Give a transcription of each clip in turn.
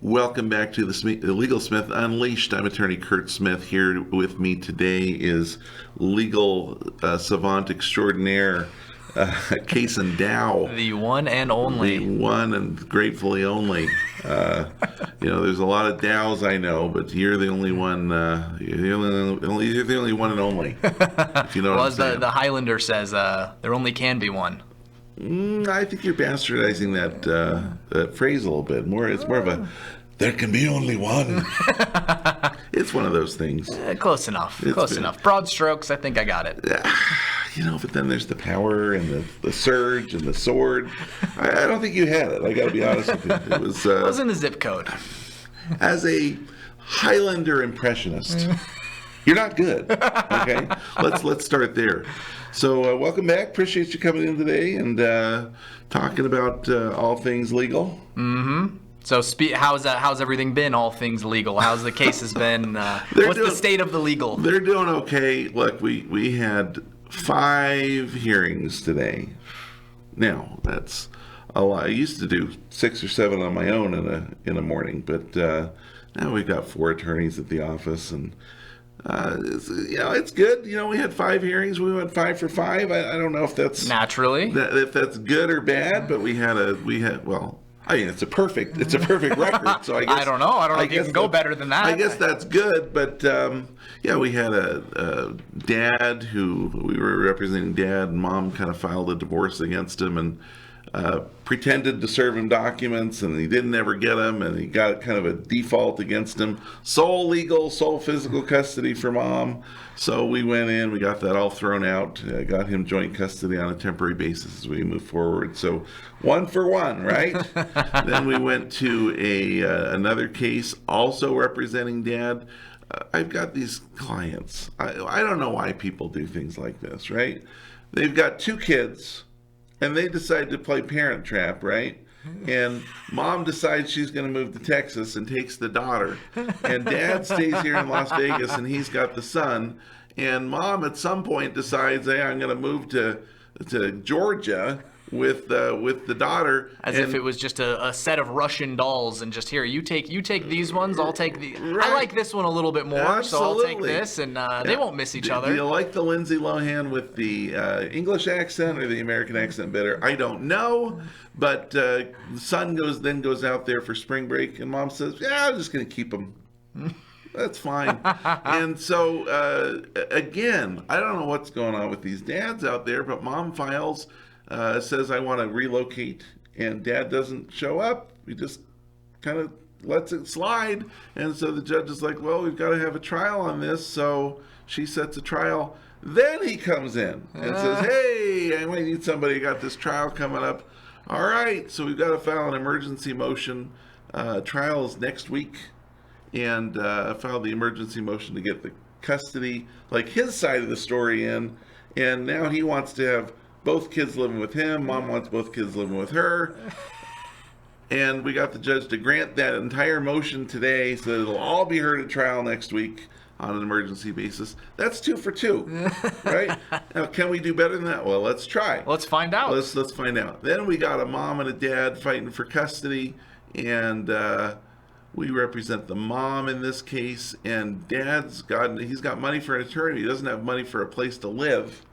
Welcome back to the Legal Smith Unleashed. I'm attorney Kurt Smith. Here with me today is legal savant extraordinaire, Kason Dow. The one and only. The one and gratefully only. There's a lot of Dows I know, but you're the only one. You're the only one and only. If you know what I'm saying. As the Highlander says, there only can be one. I think you're bastardizing that phrase a little bit. It's more of a, there can be only one. It's one of those things. Close enough. Enough. Broad strokes, I think I got it. But then there's the power and the surge and the sword. I don't think you had it. I got to be honest with you. It wasn't a zip code. As a Highlander impressionist, you're not good. Okay, let's start there. So welcome back. Appreciate you coming in today and talking about all things legal. Mm-hmm. So how's everything been? All things legal. How's the cases been? What's the state of the legal? They're doing okay. Look, we had 5 hearings today. Now that's a lot. I used to do 6 or 7 on my own in a morning, but now we've got 4 attorneys at the office and. It's good. We had 5 hearings. We went 5 for 5. I don't know if that's naturally if that's good or bad, but we had it's a perfect record. So I don't know if you can go better than that. I guess that's good, but we had a dad who we were representing. Dad and mom kind of filed a divorce against him and pretended to serve him documents, and he didn't ever get them, and he got kind of a default against him. Sole physical custody for mom. So we went in, we got that all thrown out, got him joint custody on a temporary basis as we move forward. So 1 for 1, right? Then we went to another case also representing dad. I've got these clients. I don't know why people do things like this, right? They've got 2 kids. And they decide to play Parent Trap, right? And mom decides she's going to move to Texas and takes the daughter. And dad stays here in Las Vegas and he's got the son. And mom at some point decides, hey, I'm going to move to Georgia with the daughter. As if it was just a set of Russian dolls and just here, you take these ones, I'll take the. Right. I like this one a little bit more, Absolutely. so I'll take this, and they won't miss each other. Do you like the Lindsay Lohan with the English accent or the American accent better? I don't know, but the son goes out there for spring break, and mom says, yeah, I'm just going to keep them. That's fine. And so, again, I don't know what's going on with these dads out there, but mom files, says, I want to relocate, and dad doesn't show up. He just kind of lets it slide. And so the judge is like, well, we've got to have a trial on this. So she sets a trial. Then he comes in and says, hey, I might need somebody. Got this trial coming up. All right. So we've got to file an emergency motion. Trial is next week. And file the emergency motion to get the custody, like his side of the story in. And now he wants to have both kids living with him. Mom wants both kids living with her. And we got the judge to grant that entire motion today, so it'll all be heard at trial next week on an emergency basis. That's 2 for 2, right? Now, can we do better than that? Well, let's try. Let's find out. Let's find out. Then we got a mom and a dad fighting for custody, and we represent the mom in this case. And he's got money for an attorney. He doesn't have money for a place to live.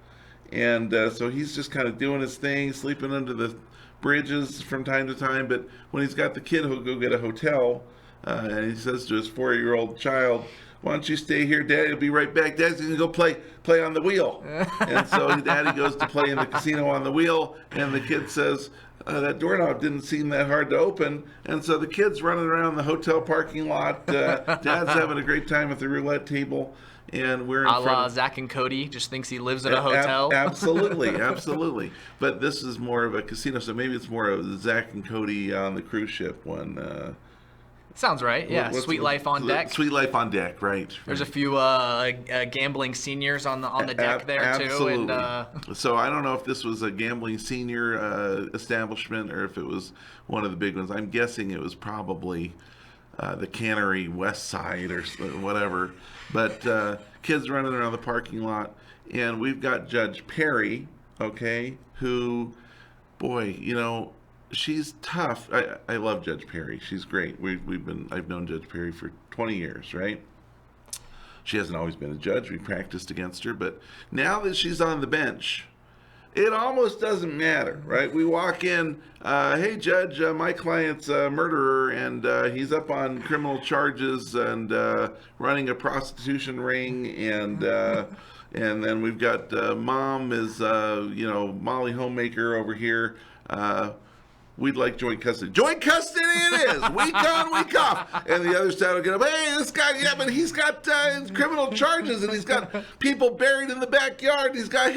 And so he's just kind of doing his thing, sleeping under the bridges from time to time. But when he's got the kid, he'll go get a hotel. And he says to his 4-year-old child, why don't you stay here, Daddy? I'll be right back. Daddy's going to go play on the wheel. And so Daddy goes to play in the casino on the wheel. And the kid says, that doorknob didn't seem that hard to open. And so the kid's running around the hotel parking lot. Dad's having a great time at the roulette table. And we're in front of Zach and Cody just thinks he lives in a hotel. Absolutely. But this is more of a casino, so maybe it's more of the Zach and Cody on the cruise ship one. Sounds right. Yeah, Sweet Life on Deck. Sweet Life on Deck, right. There's a few gambling seniors on the deck there absolutely. Too. And, so I don't know if this was a gambling senior establishment or if it was one of the big ones. I'm guessing it was probably the Cannery West Side or whatever. But kids running around the parking lot. And we've got Judge Perry, okay, who, boy, she's tough. I love Judge Perry. She's great. I've known Judge Perry for 20 years, right? She hasn't always been a judge. We practiced against her, but now that she's on the bench, it almost doesn't matter, right? We walk in, hey, Judge, my client's a murderer, and he's up on criminal charges and running a prostitution ring, and then we've got Mom is, Molly Homemaker over here. We'd like joint custody. Joint custody it is! Week on, week off. And the other side will get up, hey, this guy, yeah, but he's got criminal charges, and he's got people buried in the backyard. He's got,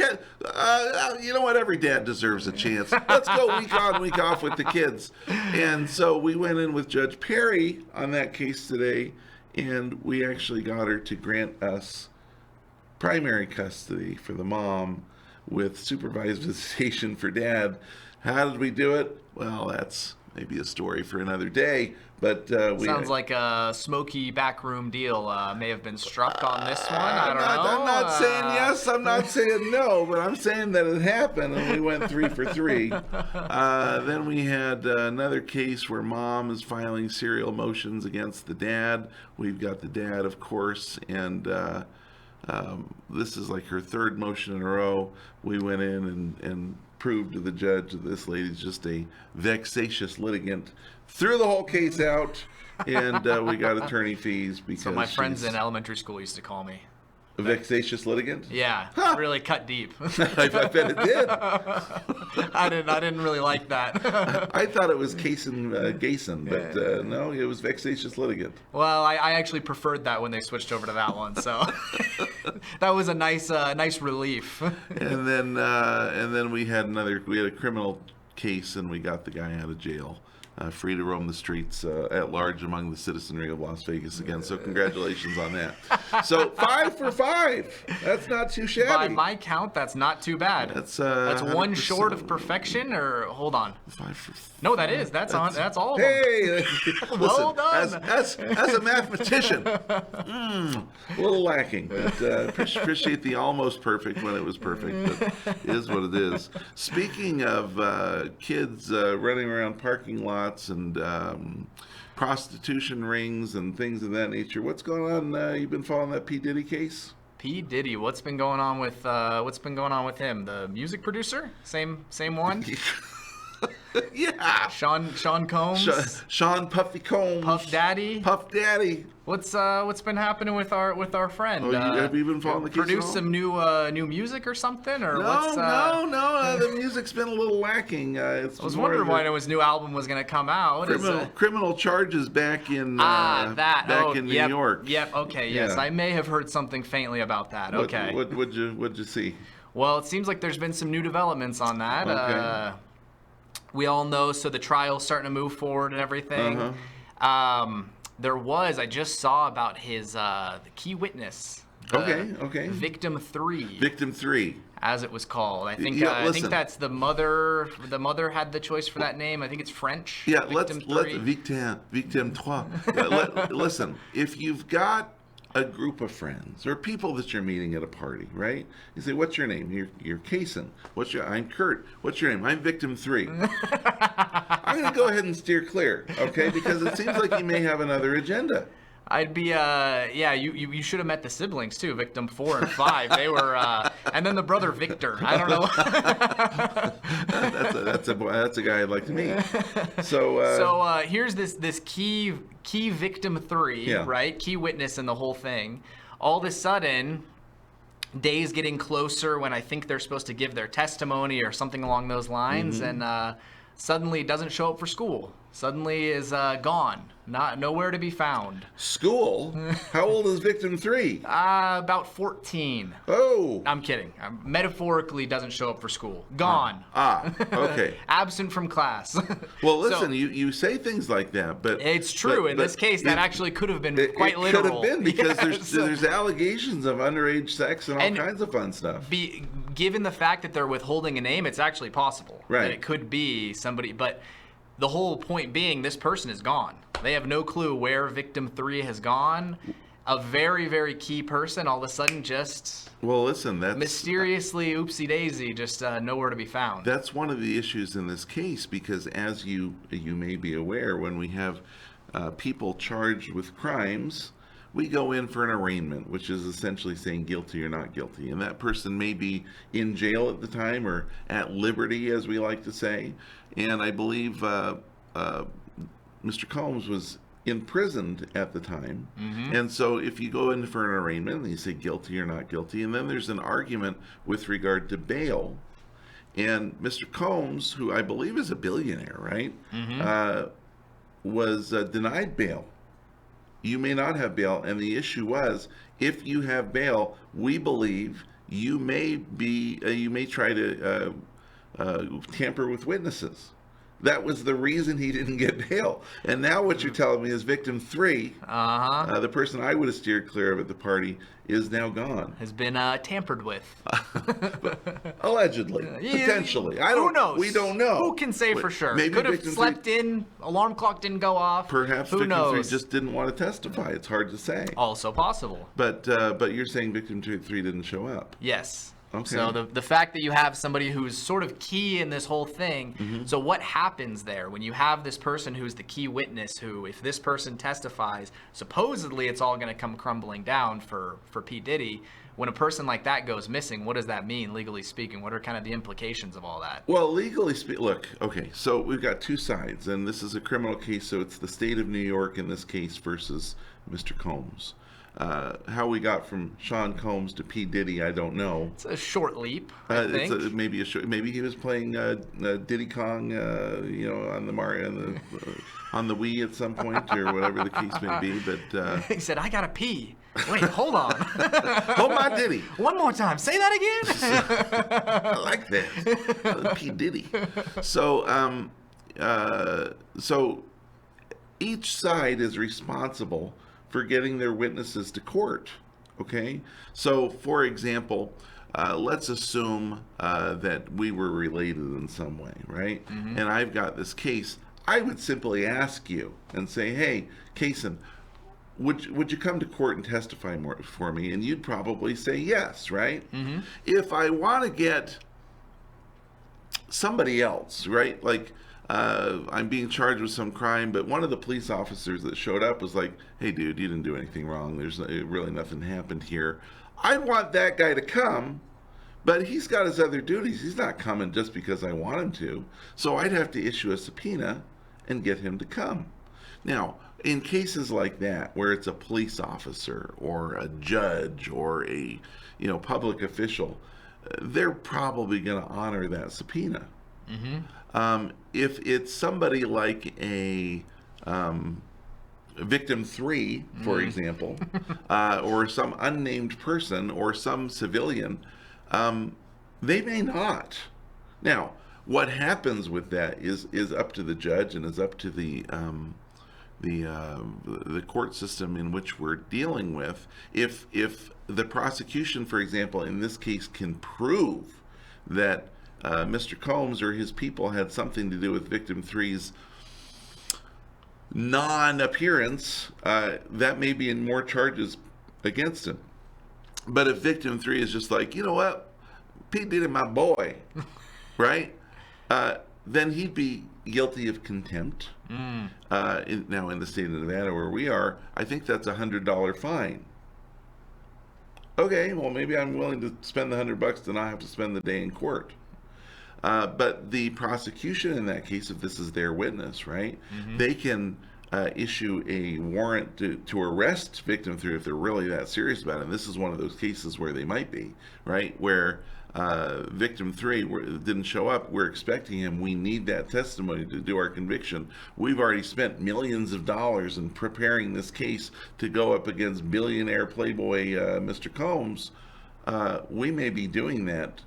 you know what, every dad deserves a chance. Let's go week on, week off with the kids. And so we went in with Judge Perry on that case today, and we actually got her to grant us primary custody for the mom with supervised visitation for dad. How did we do it? Well, that's maybe a story for another day. But sounds like a smoky backroom deal may have been struck on this one. I don't know. I'm not saying yes. I'm not saying no. But I'm saying that it happened, and we went 3 for 3. Then we had another case where Mom is filing serial motions against the dad. We've got the dad, of course, and this is like her 3rd motion in a row. We went in and proved to the judge that this lady's just a vexatious litigant. Threw the whole case out, and we got attorney fees because. So my friends in elementary school used to call me a vexatious litigant. Yeah, really cut deep. I bet it did. I didn't really like that. I thought it was Gason, but no, it was vexatious litigant. Well, I actually preferred that when they switched over to that one, so that was a nice relief. And then we had a criminal case, and we got the guy out of jail. Free to roam the streets at large among the citizenry of Las Vegas again. So congratulations on that. So 5 for 5. That's not too shabby. By my count, that's not too bad. That's one short of perfection. Or hold on. 5 for 5. No, that's all of them. Hey, well done. As a mathematician, a little lacking. But appreciate the almost perfect when it was perfect. But it is what it is. Speaking of kids running around parking lots and prostitution rings and things of that nature, what's going on? You've been following that P. Diddy case? P. Diddy, what's been going on with him? The music producer, same one. Yeah. Sean Combs. Sean Puffy Combs. Puff Daddy. What's been happening with our friend? Oh, have you been following the case? Produced some new music or something, or what's? No. The music's been a little lacking. I was wondering when his new album was going to come out. Criminal charges back in New York. Yep. Okay. Yes, I may have heard something faintly about that. Okay. What'd you see? Well, it seems like there's been some new developments on that. Okay. We all know, so the trial's starting to move forward and everything. Uh-huh. I just saw about his the key witness. Okay. Victim 3. Victim 3. As it was called. I think that's the mother. The mother had the choice for that name. I think it's French. Yeah, Victim 3. Victim 3. Listen, if you've got a group of friends or people that you're meeting at a party, right? You say, "What's your name?" You're Kason. I'm Kurt. What's your name? I'm Victim 3. I'm going to go ahead and steer clear, okay? Because it seems like you may have another agenda. I'd be you should have met the siblings too, Victim 4 and 5. They were and then the brother Victor. I don't know. that's a guy I'd like to meet. So here's this key Victim 3, right? Key witness in the whole thing. All of a sudden, days getting closer when I think they're supposed to give their testimony or something along those lines, and suddenly doesn't show up for school. Suddenly is gone. Nowhere to be found. School? How old is Victim 3? About 14. Oh. I'm kidding. Metaphorically doesn't show up for school. Gone. Okay. Absent from class. Well, listen, you say things like that, but... It's true. In this case, that actually could have been quite literal. It could have been, because there's allegations of underage sex and all kinds of fun stuff. Given the fact that they're withholding a name, it's actually possible. Right. That it could be somebody, but... The whole point being, this person is gone. They have no clue where Victim 3 has gone. a very, very key person all of a sudden just Well, listen, that's mysteriously, oopsie daisy, just nowhere to be found. That's one of the issues in this case, because as you may be aware, when we have people charged with crimes, we go in for an arraignment, which is essentially saying guilty or not guilty. And that person may be in jail at the time or at liberty, as we like to say. And I believe Mr. Combs was imprisoned at the time. And so if you go in for an arraignment and you say guilty or not guilty, and then there's an argument with regard to bail, and Mr. Combs, who I believe is a billionaire, right, was denied bail. You may not have bail, and the issue was, if you have bail, we believe you may try to tamper with witnesses. That was the reason he didn't get bail. And now what you're telling me is victim 3, the person I would have steered clear of at the party, is now gone. Has been tampered with. Allegedly. Potentially. Who knows? We don't know. Who can say for sure? Maybe could have victim slept 3, in, alarm clock didn't go off. Perhaps Who victim knows? 3 just didn't want to testify. It's hard to say. Also possible. But you're saying victim 3 didn't show up. Yes. Okay. So the fact that you have somebody who's sort of key in this whole thing, so what happens there when you have this person who's the key witness who, if this person testifies, supposedly it's all going to come crumbling down for P. Diddy. When a person like that goes missing, what does that mean, legally speaking? What are kind of the implications of all that? Well, legally speaking, look, okay, so we've got two sides, and this is a criminal case, so it's the state of New York in this case versus Mr. Combs. How we got from Sean Combs to P. Diddy, I don't know. It's a short leap, I think. It's maybe he was playing Diddy Kong, on the Wii at some point, or whatever the case may be. But he said, "I gotta pee." Wait, hold on. Hold my Diddy. One more time. Say that again. I like that. P. Diddy. So, so each side is responsible for getting their witnesses to court. Okay? So, for example, let's assume that we were related in some way, right? And I've got this case. I would simply ask you and say, hey, Kaysen, would you come to court and testify more for me? And you'd probably say yes, right? If I want to get somebody else, right? Like, I'm being charged with some crime, but one of the police officers that showed up was like, hey, dude, you didn't do anything wrong. There's really nothing happened here. I want that guy to come, but he's got his other duties. He's not coming just because I want him to. So I'd have to issue a subpoena and get him to come. Now, in cases like that, where it's a police officer or a judge or a public official, they're probably going to honor that subpoena. If it's somebody like a victim 3, for example, or some unnamed person or some civilian, they may not. Now, what happens with that is up to the judge and is up to the court system in which we're dealing with. If the prosecution, for example, in this case, can prove that Mr. Combs or his people had something to do with victim 3's non-appearance, that may be in more charges against him. But if victim 3 is just like, you know what, Pete Diddy, my boy, right? Then he'd be guilty of contempt. Now, in the state of Nevada where we are, I think that's a $100 fine. Okay, well, maybe I'm willing to spend the $100 to not have to spend the day in court. But the prosecution in that case, if this is their witness, right, they can issue a warrant to arrest victim 3 if they're really that serious about it. And this is one of those cases where they might be, right, where victim 3 didn't show up. We're expecting him. We need that testimony to do our conviction. We've already spent millions of dollars in preparing this case to go up against billionaire playboy Mr. Combs. We may be doing that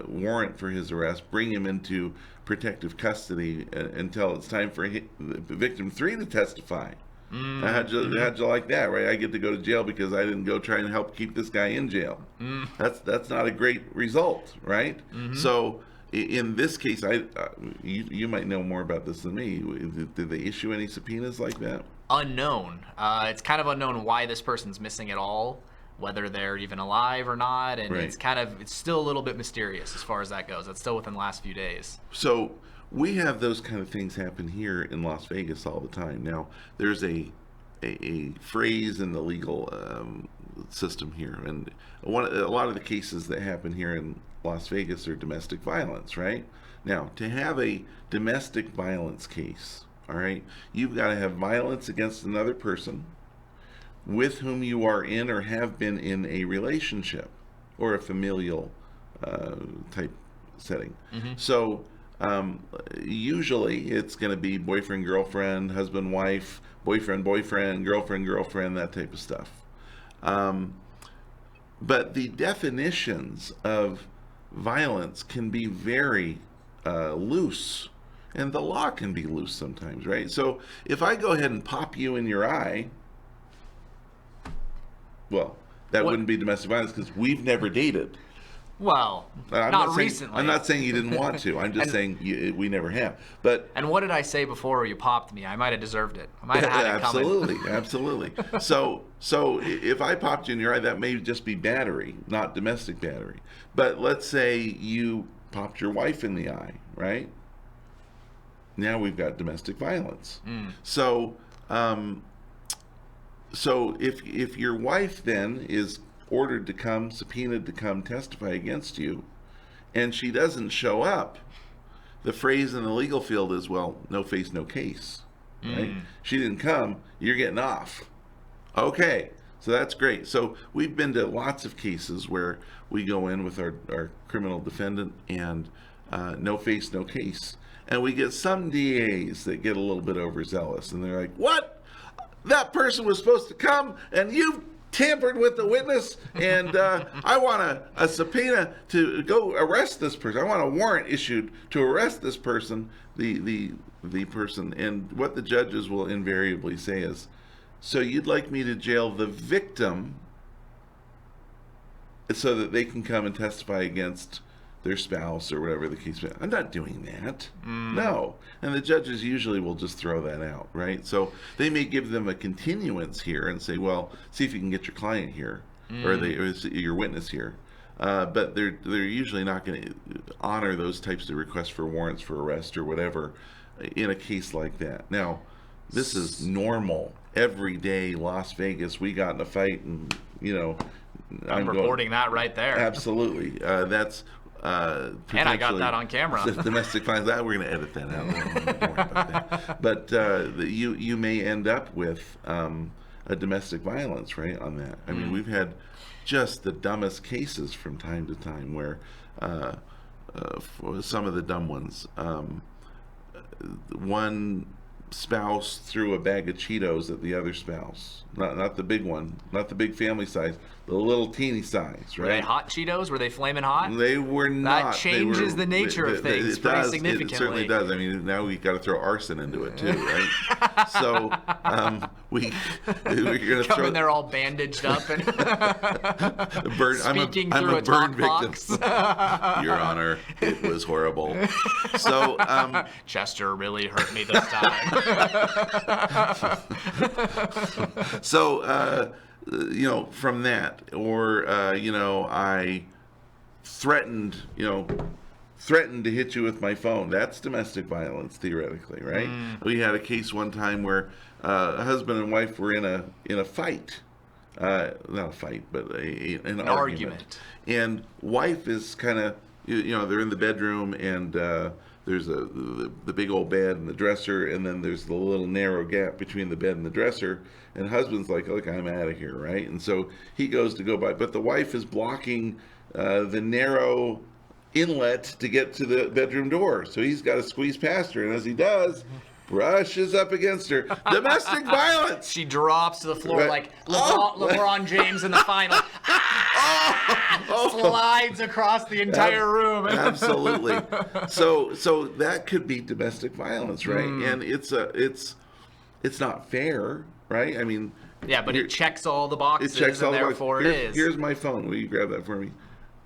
warrant for his arrest, bring him into protective custody until it's time for victim 3 to testify. How'd you like that, right? I get to go to jail because I didn't go try and help keep this guy in jail. That's not a great result, right? So in this case, you might know more about this than me. Did they issue any subpoenas like that? Unknown. It's kind of unknown why this person's missing at all, whether they're even alive or not, and Right. it's still a little bit mysterious as far as that goes. It's still within the last few days. So we have those kind of things happen here in Las Vegas all the time. Now, there's a phrase in the legal system here, and a lot of the cases that happen here in Las Vegas are domestic violence, right? Now, to have a domestic violence case, all right, you've got to have violence against another person with whom you are in or have been in a relationship or a familial type setting. So usually it's going to be boyfriend, girlfriend, husband, wife, boyfriend, boyfriend, girlfriend, girlfriend, that type of stuff. But the definitions of violence can be very loose, and the law can be loose sometimes, right? So if I go ahead and pop you in your eye, well, that wouldn't be domestic violence because we've never dated. Well, not recently. I'm not saying you didn't want to. I'm just saying we never have. But and what did I say before you popped me? I might have deserved it. I might have had it coming. Absolutely. So if I popped you in your eye, that may just be battery, not domestic battery. But let's say you popped your wife in the eye, right? Now we've got domestic violence. So if your wife then is ordered to come, subpoenaed to come testify against you, and she doesn't show up, the phrase in the legal field is, well, no face, no case, right? She didn't come, you're getting off. Okay, so that's great. So we've been to lots of cases where we go in with our criminal defendant and no face, no case. And we get some DAs that get a little bit overzealous, and they're like, what? That person was supposed to come, and you tampered with the witness, and I want a subpoena to go arrest this person. I want a warrant issued to arrest this person, the person. And what the judges will invariably say is, so you'd like me to jail the victim so that they can come and testify against their spouse or whatever the case may be. I'm not doing that. No. And the judges usually will just throw that out, right? So they may give them a continuance here and say, well, see if you can get your client here or your witness here. But they're usually not going to honor those types of requests for warrants for arrest or whatever in a case like that. Now, this is normal. Every day, Las Vegas, we got in a fight, and, I'm reporting that right there. Absolutely. That's and I got that on camera. Domestic violence. We're going to edit that out. Don't worry about that. But you may end up with a domestic violence, right, on that. I mean, we've had just the dumbest cases from time to time where for some of the dumb ones, one spouse threw a bag of Cheetos at the other spouse. Not the big one, not the big family size, the little teeny size, right? Were they hot Cheetos? Were they flaming hot? They were not. That changes the nature of things pretty significantly. It certainly does. I mean, now we've got to throw arson into it too, right? So we're going to come in there all bandaged up and speaking I'm through a burn talk victim. box. Your Honor, it was horrible. So Chester really hurt me this time. So from that, or I threatened to hit you with my phone. That's domestic violence, theoretically, right? We had a case one time where a husband and wife were in a fight. Not a fight, but an argument. And wife is kind of, they're in the bedroom, and there's the big old bed and the dresser, and then there's the little narrow gap between the bed and the dresser. And husband's like, look, I'm out of here, right? And so he goes to go by, but the wife is blocking the narrow inlet to get to the bedroom door. So he's got to squeeze past her, and as he does, brushes up against her. Domestic violence! She drops to the floor like LeBron James in the final. Slides across the entire room. Absolutely. So that could be domestic violence, right? And it's not fair, right? I mean, yeah, but it checks all the boxes, and therefore it is. Here's my phone. Will you grab that for me?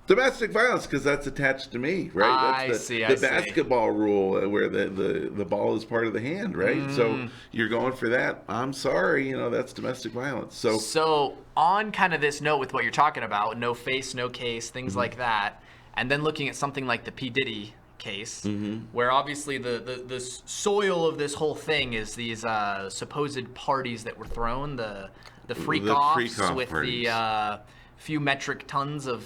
Domestic violence, because that's attached to me, right? That's the basketball rule where the ball is part of the hand, right? So you're going for that. I'm sorry, that's domestic violence. So on kind of this note with what you're talking about, no face, no case, things like that, and then looking at something like the P. Diddy case, where obviously the soil of this whole thing is these supposed parties that were thrown, the freak-offs with parties. the few metric tons of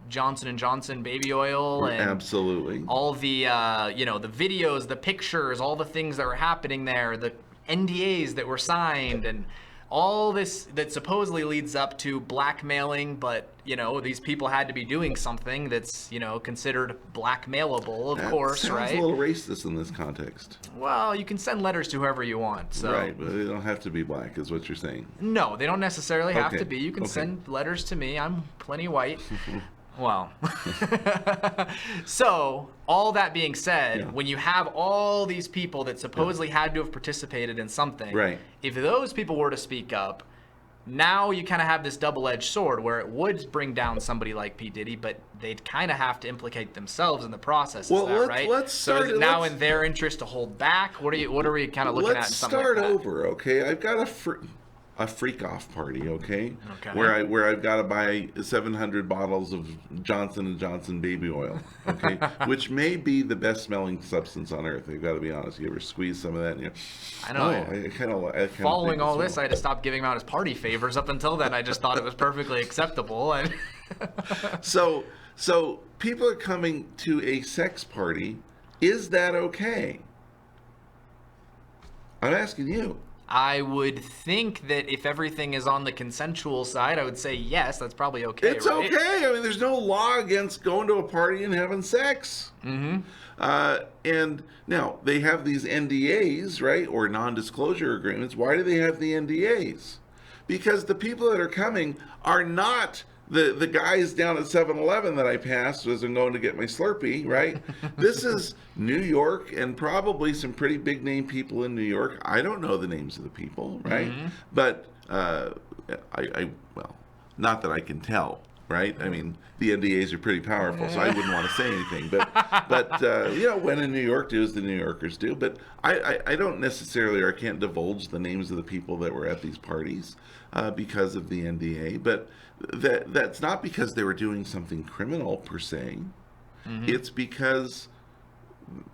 Johnson & Johnson baby oil, and absolutely all the the videos, the pictures, all the things that were happening there, the NDAs that were signed, and all this that supposedly leads up to blackmailing, but these people had to be doing something that's considered blackmailable, of course, right? Sounds a little racist in this context. Well, you can send letters to whoever you want, so right, but they don't have to be black, is what you're saying. No, they don't necessarily have to be. You can send letters to me. I'm plenty white. Well, so all that being said, when you have all these people that supposedly had to have participated in something, right? If those people were to speak up, now you kind of have this double-edged sword where it would bring down somebody like P. Diddy, but they'd kind of have to implicate themselves in the process. Well, right? Let's start, so is it now in their interest to hold back? What are we kind of looking at? Let's start over, okay? I've got a freak-off party, okay? Where I've got to buy 700 bottles of Johnson & Johnson baby oil, okay? Which may be the best-smelling substance on earth. I've got to be honest. You ever squeeze some of that? And I know. Following all this, I had to stop giving him out as party favors. Up until then, I just thought it was perfectly acceptable. And so people are coming to a sex party. Is that okay? I'm asking you. I would think that if everything is on the consensual side, I would say yes, that's probably okay. It's right? okay. I mean, there's no law against going to a party and having sex. And now they have these NDAs, right, or non-disclosure agreements. Why do they have the NDAs? Because the people that are coming are not the guys down at 7-Eleven that I passed as I'm going to get my Slurpee, right? This is New York and probably some pretty big name people in New York. I don't know the names of the people, right? But well, not that I can tell, right? I mean, the NDAs are pretty powerful, so I wouldn't want to say anything. But when in New York do as the New Yorkers do. But I don't necessarily, or I can't divulge the names of the people that were at these parties because of the NDA. But that's not because they were doing something criminal per se. It's because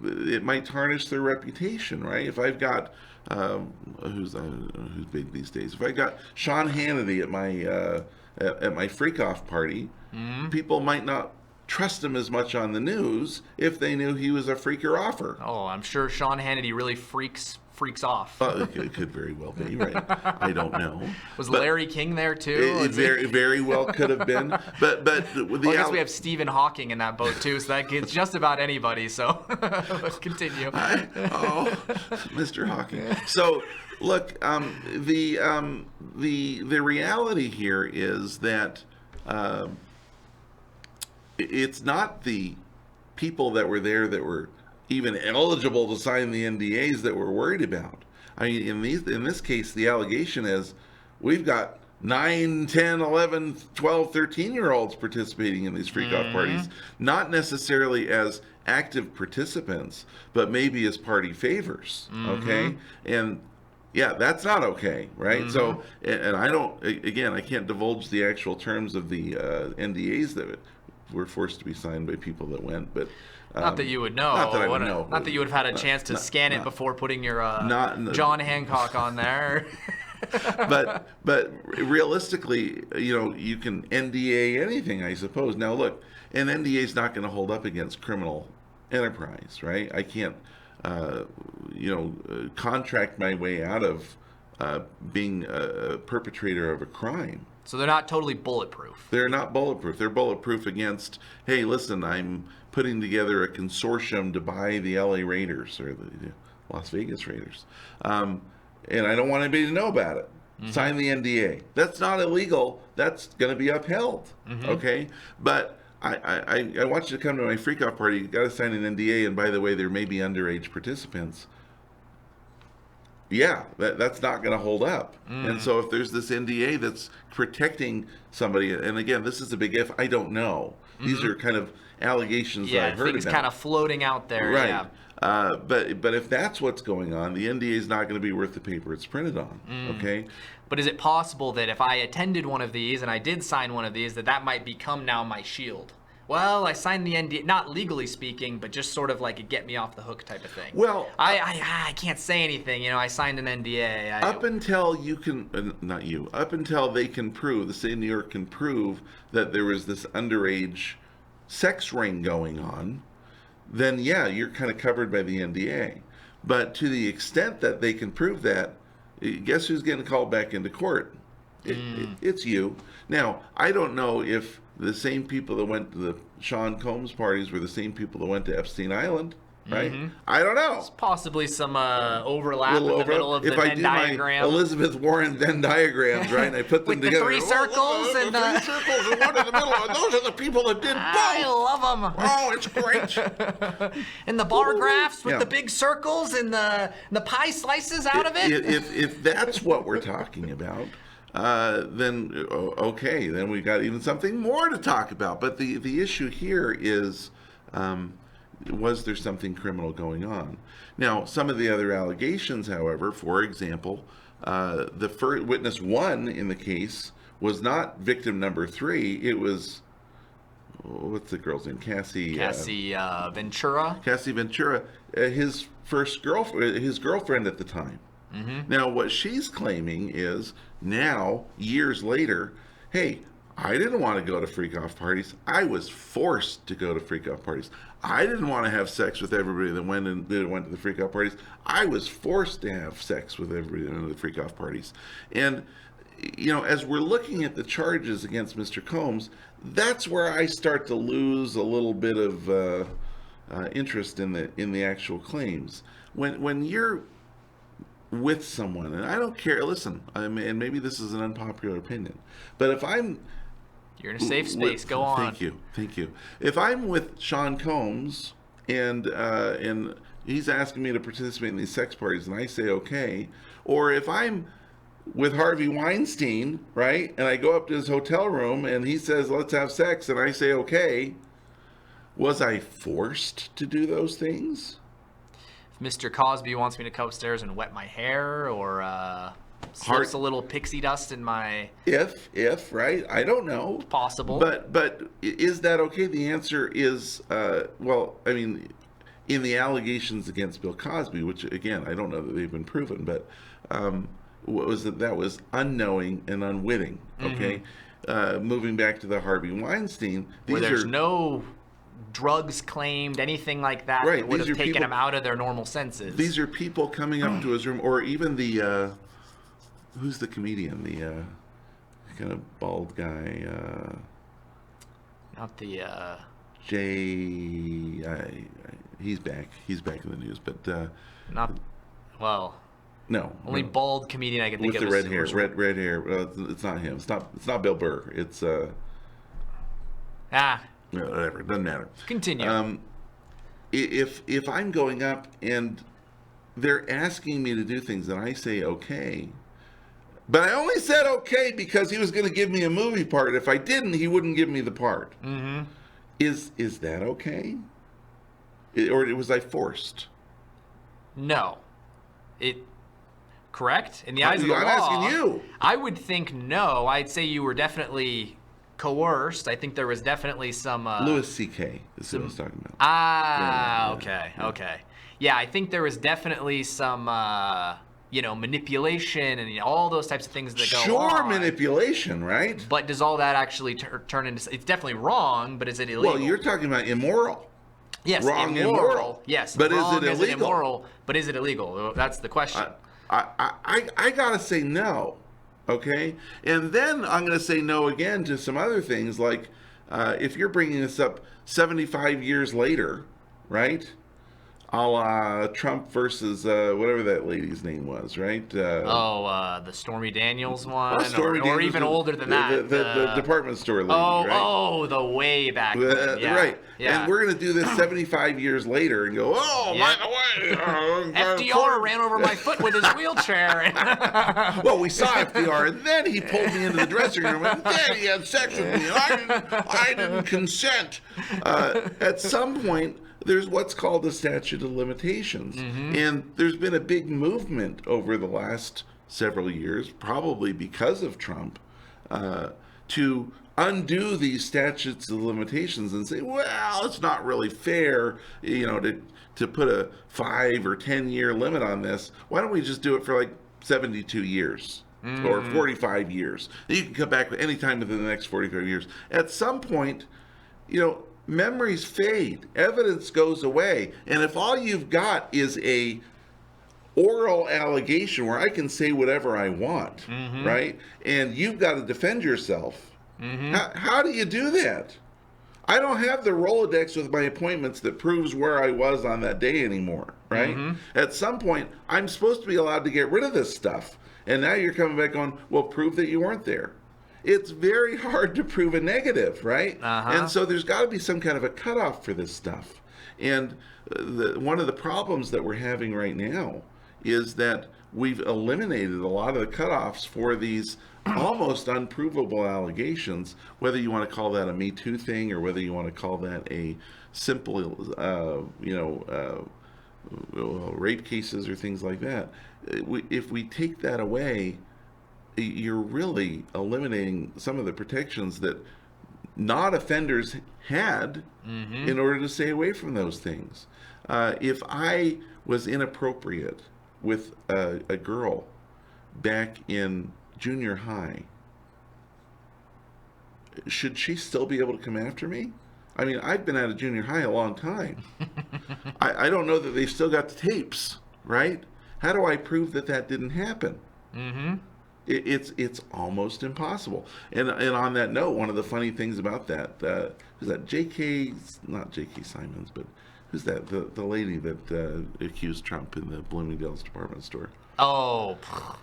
it might tarnish their reputation, right? If I've got who's big these days? If I got Sean Hannity at my freak-off party, people might not trust him as much on the news if they knew he was a freaker-offer. Oh, I'm sure Sean Hannity really freaks off. It could very well be, right? I don't know. Was Larry King there too? It very well could have been. But I guess we have Stephen Hawking in that boat too, so that gets just about anybody. So let's continue. Mr. Hawking. So look, the reality here is that it's not the people that were there that were even eligible to sign the NDAs that we're worried about. I mean, in this case, the allegation is we've got 9, 10, 11, 12, 13-year-olds participating in these freak-off parties, not necessarily as active participants, but maybe as party favors, okay? And yeah, that's not okay, right? So, and I can't divulge the actual terms of the NDAs that were forced to be signed by people that went, but not that you would know. Not that I would know. Not that you would have had a chance to scan it before putting your John Hancock on there. but realistically, you can NDA anything, I suppose. Now, look, an NDA is not going to hold up against criminal enterprise, right? I can't, contract my way out of being a perpetrator of a crime. So they're not totally bulletproof. They're not bulletproof. They're bulletproof against, hey, listen, I'm putting together a consortium to buy the LA Raiders or the Las Vegas Raiders. And I don't want anybody to know about it. Sign the NDA. That's not illegal. That's going to be upheld. Okay? But I want you to come to my freak-off party. You got to sign an NDA. And by the way, there may be underage participants. Yeah, that's not going to hold up. And so if there's this NDA that's protecting somebody, and again, this is a big if, I don't know. These are kind of allegations that I've heard things about. kind of floating out there. Right. Yeah. But if that's what's going on, the NDA is not going to be worth the paper it's printed on. Okay. But is it possible that if I attended one of these and I did sign one of these, that might become now my shield? Well, I signed the NDA, not legally speaking, but just sort of like a get me off the hook type of thing. Well, I can't say anything. I signed an NDA. Up until you can, not you, up until they can prove, the state of New York can prove that there was this underage sex ring going on, then yeah, you're kind of covered by the NDA. But to the extent that they can prove that, guess who's getting called back into court? It's you. Now, I don't know if the same people that went to the Sean Combs parties were the same people that went to Epstein Island, right? I don't know. There's possibly some overlap in the middle of the if I Venn do diagram. my Elizabeth Warren Venn diagrams, right, and I put them With the together. three circles and the three circles and one in the middle, and those are the people that did both. I love them. Oh, it's great. And the bar graphs with Yeah. the big circles and the pie slices out of it. If that's what we're talking about, then okay, then we got even something more to talk about. But the issue here is, was there something criminal going on? Now, some of the other allegations, however, for example, the first witness one in the case was not victim number 3. It was, what's the girl's name? Cassie Ventura. Cassie Ventura, his girlfriend at the time. Now, what she's claiming is now, years later, hey, I didn't want to go to freak-off parties. I was forced to go to freak-off parties. I didn't want to have sex with everybody that went to the freak-off parties. I was forced to have sex with everybody that went to the freak-off parties. And, as we're looking at the charges against Mr. Combs, that's where I start to lose a little bit of interest in the actual claims. When you're with someone, and I don't care, listen, and maybe this is an unpopular opinion, but if I'm... You're in a safe space, go on. Thank you. If I'm with Sean Combs, and he's asking me to participate in these sex parties, and I say okay, or if I'm with Harvey Weinstein, right, and I go up to his hotel room, and he says, let's have sex, and I say okay, was I forced to do those things? Mr. Cosby wants me to come upstairs and wet my hair, or slips a little pixie dust in my... If, right? I don't know. Possible. But is that okay? The answer is, well, I mean, in the allegations against Bill Cosby, which, again, I don't know that they've been proven, but what was that was unknowing and unwitting, okay? Moving back to the Harvey Weinstein... Where there's no... drugs claimed, anything like that, right, that would have taken them out of their normal senses. These are people coming up to his room, or even the, who's the comedian? The kind of bald guy. Not the... he's back. He's back in the news, but... not... Well... No. Only bald comedian I can think of. With the red hair. Red hair. It's not him. It's not Bill Burr. It's... whatever, it doesn't matter. Continue. If I'm going up and they're asking me to do things and I say okay, but I only said okay because he was going to give me a movie part. If I didn't, he wouldn't give me the part. Is that okay? Or was I forced? No. Correct? In the eyes of the law, I'm asking you. I would think no. I'd say you were definitely coerced. I think there was definitely some... Louis C.K. is what I was talking about. Okay. Yeah, I think there was definitely some, manipulation and all those types of things that go on. Sure, manipulation, right? But does all that actually turn into... It's definitely wrong, but is it illegal? Well, you're talking about immoral. Yes, wrong, immoral. Yes, but wrong, is it illegal? Immoral, but is it illegal? That's the question. I gotta say no. Okay, and then I'm going to say no again to some other things, like if you're bringing this up 75 years later, right? a la Trump versus whatever that lady's name was, right? The Stormy Daniels one, Stormy or Daniels, even older than that. The department store lady, right? The way back then. Yeah. Right. Yeah. And we're going to do this 75 years later and go, oh, Yeah. by the way, FDR ran over my foot with his wheelchair. Well, we saw FDR, and then he pulled me into the dressing room, and then he had sex with me, and I didn't consent. At some point, there's what's called the statute of limitations. And there's been a big movement over the last several years, probably because of Trump, to undo these statutes of limitations and say, well, it's not really fair, to put a 5 or 10 year limit on this. Why don't we just do it for like 72 years? Or 45 years. You can come back any time within the next 45 years. At some point, memories fade, evidence goes away, and if all you've got is a oral allegation where I can say whatever I want, right? And you've got to defend yourself. How do you do that? I don't have the Rolodex with my appointments that proves where I was on that day anymore, right? At some point, I'm supposed to be allowed to get rid of this stuff. And now you're coming back on, well, prove that you weren't there. It's very hard to prove a negative, right? And so there's got to be some kind of a cutoff for this stuff. And one of the problems that we're having right now is that we've eliminated a lot of the cutoffs for these almost unprovable allegations, whether you want to call that a Me Too thing or whether you want to call that a simple, rape cases or things like that. If we take that away, you're really eliminating some of the protections that not offenders had in order to stay away from those things. If I was inappropriate with a girl back in junior high, should she still be able to come after me? I mean, I've been out of junior high a long time. I don't know that they've still got the tapes, right? How do I prove that didn't happen? It's almost impossible. And on that note, one of the funny things about that, who's that? Not J.K. Simons, but who's that? The lady that accused Trump in the Bloomingdale's department store. Oh,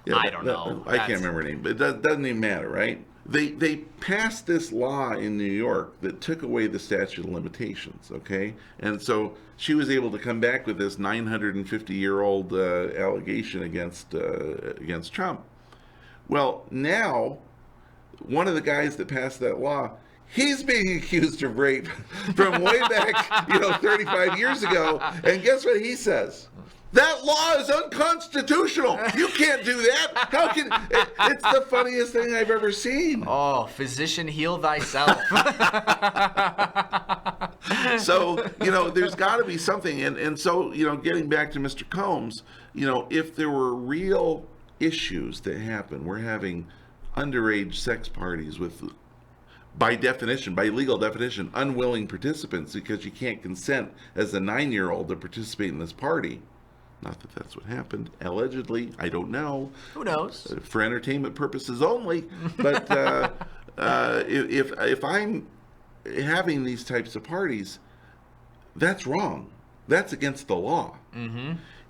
yeah, I don't know. I can't remember her name, but it doesn't even matter, right? They passed this law in New York that took away the statute of limitations, okay? And so she was able to come back with this 950-year-old allegation against Trump. Well, now, one of the guys that passed that law, he's being accused of rape from way back, 35 years ago. And guess what he says? That law is unconstitutional. You can't do that. How can... It's the funniest thing I've ever seen. Oh, physician, heal thyself. So, there's got to be something. And so, getting back to Mr. Combs, if there were real issues that happen, we're having underage sex parties with, by legal definition, unwilling participants because you can't consent as a 9-year-old to participate in this party. Not that that's what happened. Allegedly, I don't know. Who knows? For entertainment purposes only. But if I'm having these types of parties, that's wrong. That's against the law.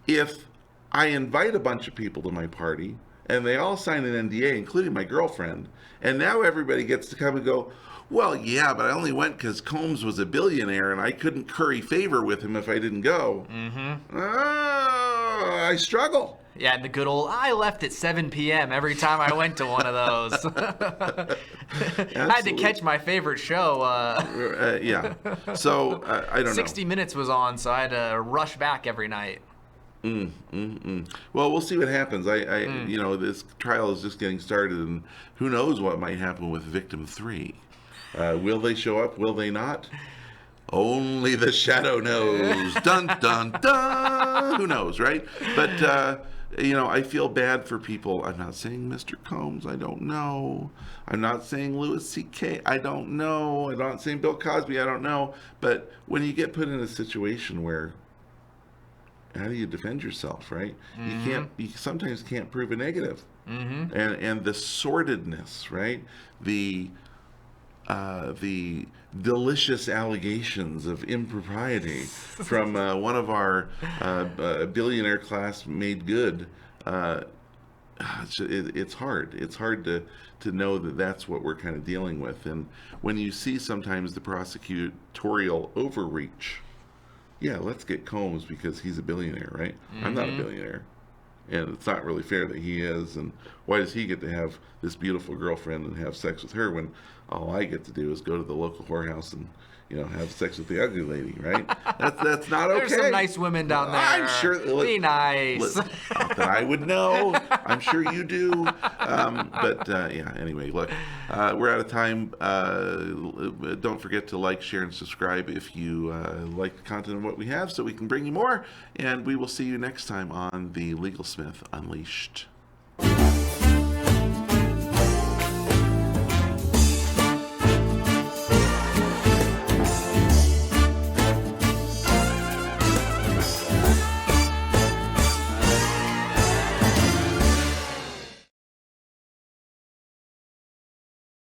If I invite a bunch of people to my party, and they all sign an NDA, including my girlfriend, and now everybody gets to come and go, well, yeah, but I only went because Combs was a billionaire, and I couldn't curry favor with him if I didn't go. I struggle. Yeah, the good old, I left at 7 p.m. every time I went to one of those. I had to catch my favorite show. Yeah. So, I don't know. 60 Minutes was on, so I had to rush back every night. Well, we'll see what happens. This trial is just getting started, and who knows what might happen with victim 3. Will they show up? Will they not? Only the shadow knows. Dun, dun, dun. Who knows, right? But, I feel bad for people. I'm not saying Mr. Combs. I don't know. I'm not saying Louis C.K. I don't know. I'm not saying Bill Cosby. I don't know. But when you get put in a situation where, how do you defend yourself, right? You sometimes can't prove a negative. And the sordidness, right? The the delicious allegations of impropriety from one of our billionaire class made good. It's hard. It's hard to know that that's what we're kind of dealing with. And when you see sometimes the prosecutorial overreach, yeah, let's get Combs because he's a billionaire, right? I'm not a billionaire. And it's not really fair that he is. And why does he get to have this beautiful girlfriend and have sex with her when all I get to do is go to the local whorehouse and, have sex with the ugly lady, right? That's not okay. There's some nice women down there. I'm sure. Be nice. Not that I would know. I'm sure you do. Yeah, anyway, look, we're out of time. Don't forget to like, share, and subscribe if you like the content of what we have so we can bring you more. And we will see you next time on The Legal Smith Unleashed.